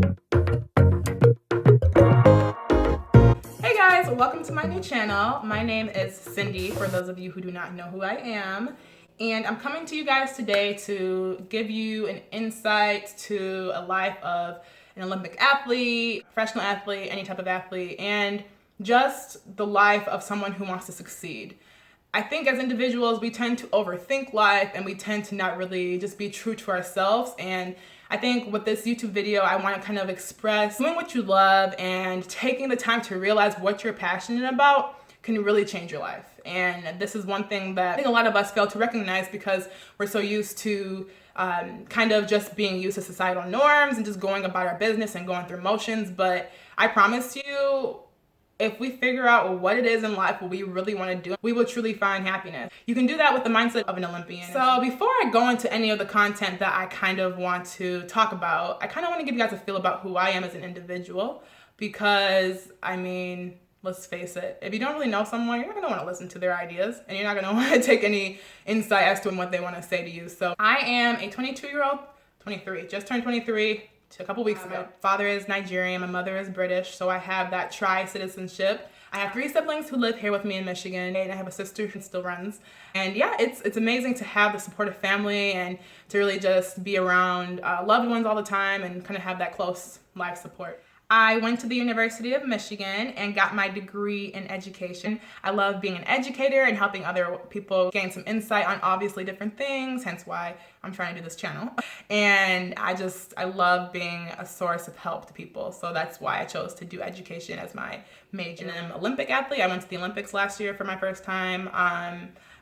Hey guys, welcome to my new channel. My name is Cindy, for those of you who do not know who I am. And I'm coming to you guys today to give you an insight to a life of an Olympic athlete, professional athlete, any type of athlete, and just the life of someone who wants to succeed. I think as individuals, we tend to overthink life and we tend to not really just be true to ourselves. And I think with this YouTube video, I want to kind of express doing what you love and taking the time to realize what you're passionate about can really change your life. And this is one thing that I think a lot of us fail to recognize because we're so used to kind of just being used to societal norms and just going about our business and going through motions. But I promise you, if we figure out what it is in life, what we really want to do, we will truly find happiness. You can do that with the mindset of an Olympian. So before I go into any of the content that I kind of want to talk about, I kind of want to give you guys a feel about who I am as an individual because, I mean, let's face it, if you don't really know someone, you're not going to want to listen to their ideas and you're not going to want to take any insight as to what they want to say to you. So I am a 22-year-old, 23, just turned 23. A couple weeks ago. My father is Nigerian, my mother is British, so I have that tri-citizenship. I have 3 siblings who live here with me in Michigan, and I have a sister who still runs. And yeah, it's amazing to have the supportive family and to really just be around loved ones all the time and kind of have that close life support. I went to the University of Michigan and got my degree in education. I love being an educator and helping other people gain some insight on obviously different things, hence why I'm trying to do this channel. And I love being a source of help to people. So that's why I chose to do education as my major. And I'm an Olympic athlete. I went to the Olympics last year for my first time.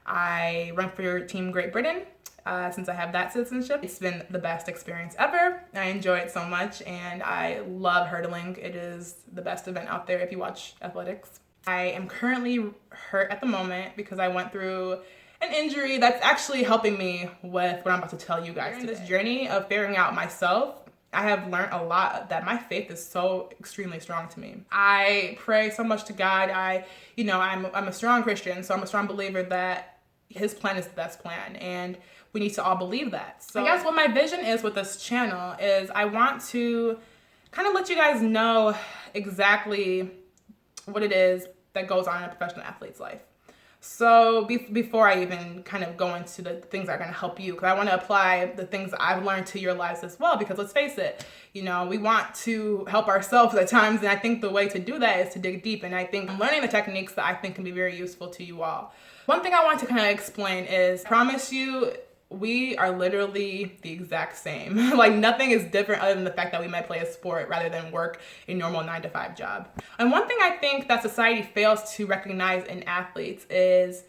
I run for Team Great Britain. Since I have that citizenship. It's been the best experience ever. I enjoy it so much and I love hurdling. It is the best event out there if you watch athletics. I am currently hurt at the moment because I went through an injury that's actually helping me with what I'm about to tell you guys. During this journey of figuring out myself, I have learned a lot that my faith is so extremely strong to me. I pray so much to God. I'm a strong Christian, so I'm a strong believer that His plan is the best plan, and we need to all believe that. So I guess what my vision is with this channel is I want to kind of let you guys know exactly what it is that goes on in a professional athlete's life. So before I even kind of go into the things that are going to help you, because I want to apply the things that I've learned to your lives as well, because let's face it, we want to help ourselves at times, and I think the way to do that is to dig deep, and I think I'm learning the techniques that I think can be very useful to you all. One thing I want to kind of explain is, I promise you, we are literally the exact same. Like nothing is different other than the fact that we might play a sport rather than work a normal 9-to-5 job. And one thing I think that society fails to recognize in athletes is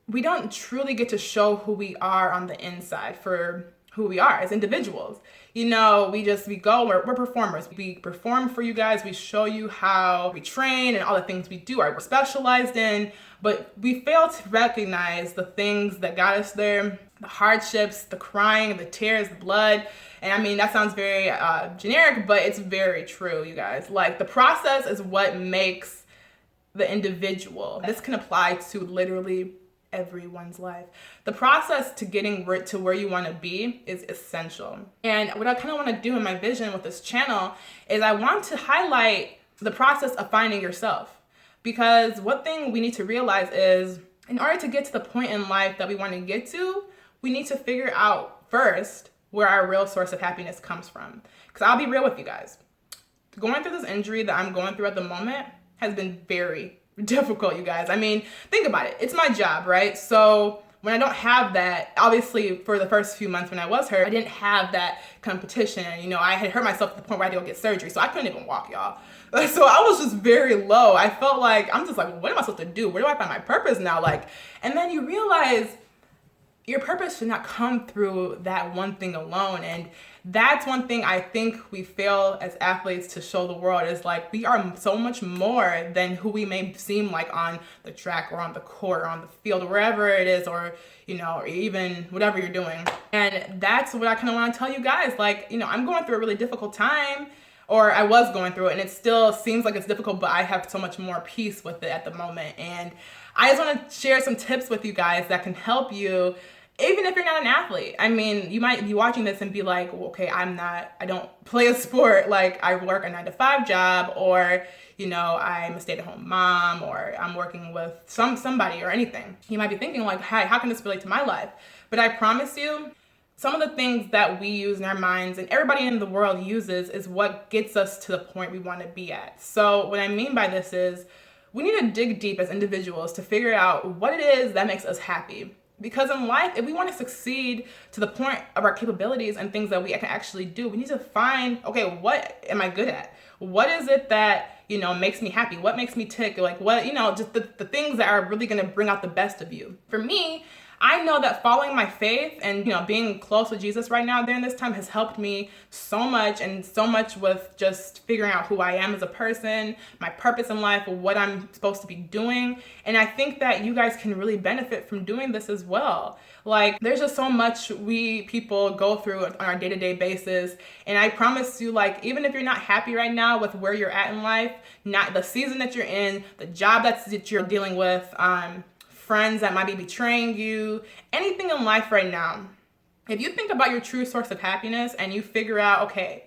we don't truly get to show who we are on the inside for who we are as individuals. We go, we're performers. We perform for you guys. We show you how we train and all the things we do are specialized in, but we fail to recognize the things that got us there, the hardships, the crying, the tears, the blood. And I mean, that sounds very generic, but it's very true, you guys. Like the process is what makes the individual. This can apply to literally everyone's life. The process to getting to where you want to be is essential. And what I kind of want to do in my vision with this channel is I want to highlight the process of finding yourself. Because one thing we need to realize is in order to get to the point in life that we want to get to, we need to figure out first where our real source of happiness comes from. Because I'll be real with you guys. Going through this injury that I'm going through at the moment has been very difficult, you guys. I mean, think about it. It's my job, right? So when I don't have that, obviously for the first few months when I was hurt, I didn't have that competition. I had hurt myself to the point where I had to go get surgery. So I couldn't even walk, y'all. So I was just very low. I felt like, I'm just like, what am I supposed to do? Where do I find my purpose now? And then you realize your purpose should not come through that one thing alone. And that's one thing I think we fail as athletes to show the world is we are so much more than who we may seem like on the track or on the court or on the field or wherever it is, or even whatever you're doing. And that's what I kind of want to tell you guys. I'm going through a really difficult time, or I was going through it, and it still seems like it's difficult, but I have so much more peace with it at the moment. And I just want to share some tips with you guys that can help you Even if you're not an athlete. I mean, you might be watching this and be like, well, okay, I don't play a sport. Like, I work a 9-to-5 job, or, you know, I'm a stay-at-home mom, or I'm working with somebody or anything. You might be thinking like, hey, how can this relate to my life? But I promise you, some of the things that we use in our minds and everybody in the world uses is what gets us to the point we want to be at. So what I mean by this is we need to dig deep as individuals to figure out what it is that makes us happy. Because in life, if we want to succeed to the point of our capabilities and things that we can actually do, we need to find, okay, what am I good at? What is it that, you know, makes me happy? What makes me tick? Like what, you know, just the things that are really going to bring out the best of you. For me, I know that following my faith and, you know, being close with Jesus right now during this time has helped me so much, and so much with just figuring out who I am as a person, my purpose in life, what I'm supposed to be doing. And I think that you guys can really benefit from doing this as well. Like, there's just so much we people go through on our day-to-day basis. And I promise you, like, even if you're not happy right now with where you're at in life, not the season that you're in, the job that you're dealing with, friends that might be betraying you, anything in life right now, if you think about your true source of happiness and you figure out, okay,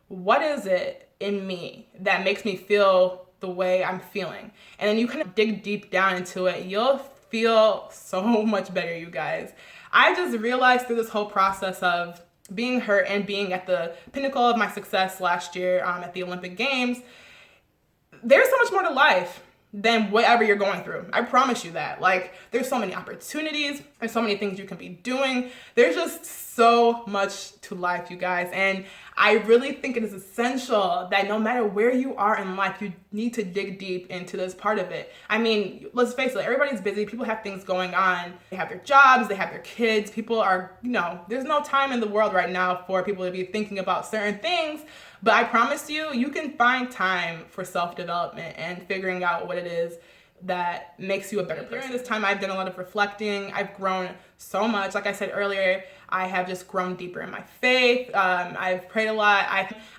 what is it in me that makes me feel the way I'm feeling? And then you kind of dig deep down into it, you'll feel so much better, you guys. I just realized through this whole process of being hurt and being at the pinnacle of my success last year at the Olympic Games, there's so much more to life than whatever you're going through. I promise you that. Like, there's so many opportunities, there's so many things you can be doing. There's just so much to life, you guys. And I really think it is essential that no matter where you are in life, you need to dig deep into this part of it. I mean, let's face it, everybody's busy. People have things going on. They have their jobs, they have their kids. People are, you know, there's no time in the world right now for people to be thinking about certain things. But I promise you, you can find time for self-development and figuring out what it is that makes you a better person. During this time, I've done a lot of reflecting. I've grown so much. Like I said earlier, I have just grown deeper in my faith. I've prayed a lot.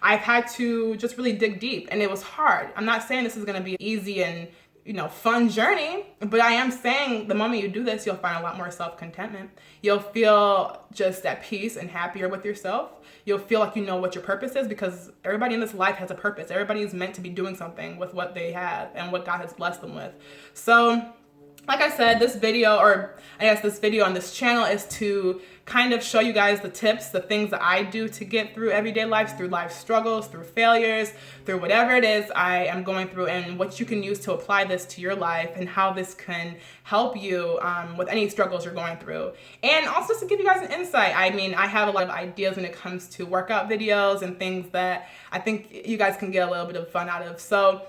I've had to just really dig deep, and it was hard. I'm not saying this is going to be easy and, you know, fun journey, but I am saying the moment you do this, you'll find a lot more self-contentment. You'll feel just at peace and happier with yourself. You'll feel like you know what your purpose is, because everybody in this life has a purpose. Everybody is meant to be doing something with what they have and what God has blessed them with. So, like I said, this video, or I guess this video on this channel, is to kind of show you guys the tips, the things that I do to get through everyday life, through life struggles, through failures, through whatever it is I am going through, and what you can use to apply this to your life, and how this can help you with any struggles you're going through. And also just to give you guys an insight, I mean, I have a lot of ideas when it comes to workout videos and things that I think you guys can get a little bit of fun out of. So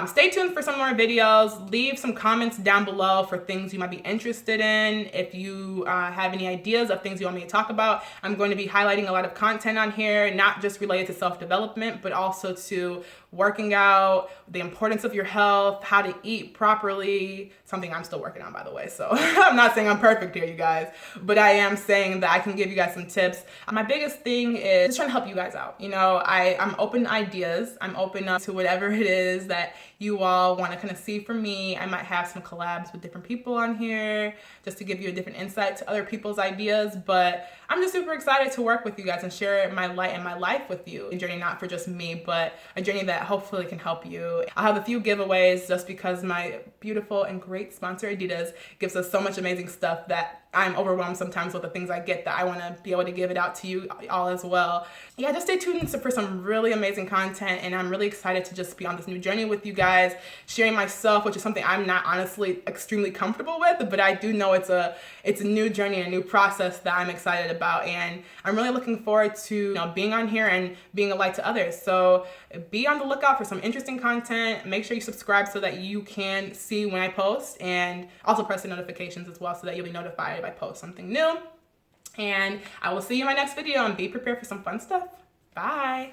stay tuned for some more videos. Leave some comments down below for things you might be interested in. If you have any ideas of things you want me to talk about, I'm going to be highlighting a lot of content on here, not just related to self-development, but also to working out, the importance of your health, how to eat properly, something I'm still working on, by the way. So I'm not saying I'm perfect here, you guys, but I am saying that I can give you guys some tips. My biggest thing is just trying to help you guys out. You know, I'm open to ideas. I'm open to whatever it is that you all want to kind of see from me. I might have some collabs with different people on here just to give you a different insight to other people's ideas, but I'm just super excited to work with you guys and share my light and my life with you. A journey not for just me, but a journey that hopefully can help you. I'll have a few giveaways just because my beautiful and great sponsor Adidas gives us so much amazing stuff that I'm overwhelmed sometimes with the things I get, that I want to be able to give it out to you all as well. Yeah, just stay tuned for some really amazing content, and I'm really excited to just be on this new journey with you guys, sharing myself, which is something I'm not honestly extremely comfortable with, but I do know it's a new journey, a new process that I'm excited about, and I'm really looking forward to, you know, being on here and being a light to others. So be on the lookout for some interesting content. Make sure you subscribe so that you can see when I post, and also press the notifications as well so that you'll be notified if I post something new. And I will see you in my next video, and be prepared for some fun stuff. Bye.